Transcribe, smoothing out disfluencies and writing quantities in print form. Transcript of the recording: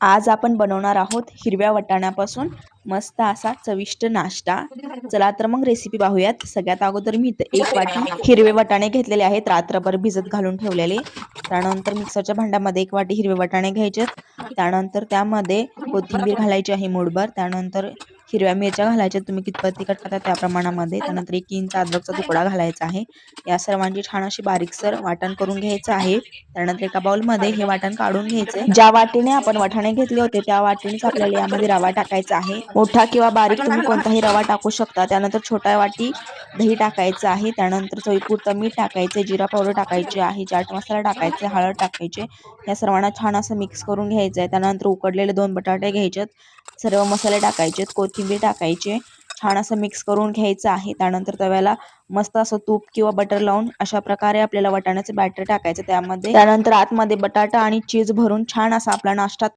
आज आपण बनवणार आहोत हिरव्या वाटाण्यापासून मस्त असा चविष्ट नाश्ता। चला तर मग रेसिपी पाहूयात। सगळ्यात अगोदर मी इथे 1 वाटी हिरवे वाटाणे घेतलेले आहेत, रात्रभर भिजत घालून ठेवलेले। त्यानंतर मिक्सरच्या भांड्यामध्ये 1 वाटी हिरवे वाटाणे घ्यायचे। त्यानंतर त्यामध्ये कोथिंबीर घालायची आहे मूठभर। त्यानंतर हिरव्या मिरच्या घालायच्या, तुम्ही कितपत तिखट खाता त्या प्रमाणामध्ये। त्यानंतर 1 इंच अद्रकचा तुकडा घालायचा आहे। या सर्वांची छान अशी बारीकसर वाटण करून घ्यायचं आहे। त्यानंतर एका बाउलमध्ये हे वाटण काढून घ्यायचे। ज्या वाटीने आपण वाटाणे घेतले होते त्या वाटीनेच आपल्याला यामध्ये रवा टाकायचा आहे। मोठा किंवा बारीक तुम्ही कोणताही रवा टाकू शकता। त्यानंतर छोटा वाटी दही टाकायचं आहे। त्यानंतर चवीपुरतं मीठ टाकायचे, जिरा पावडर टाकायची आहे, चाट मसाला टाकायचा, हळद टाकायचे। या सर्वांना छान असं मिक्स करून घ्यायचं आहे। त्यानंतर उकडलेले 2 बटाटे घ्यायचे, सर्व मसाले टाकायचे, कोथिंबीर टाकायचे, छान असं मिक्स करून घ्यायचं आहे। त्यानंतर तव्याला मस्त असं तूप किंवा बटर लावून अशा प्रकारे आपल्याला वाटाण्याचे बॅटर टाकायचं त्यामध्ये। त्यानंतर आतमध्ये बटाटा आणि चीज भरून छान असा आपला नाश्ता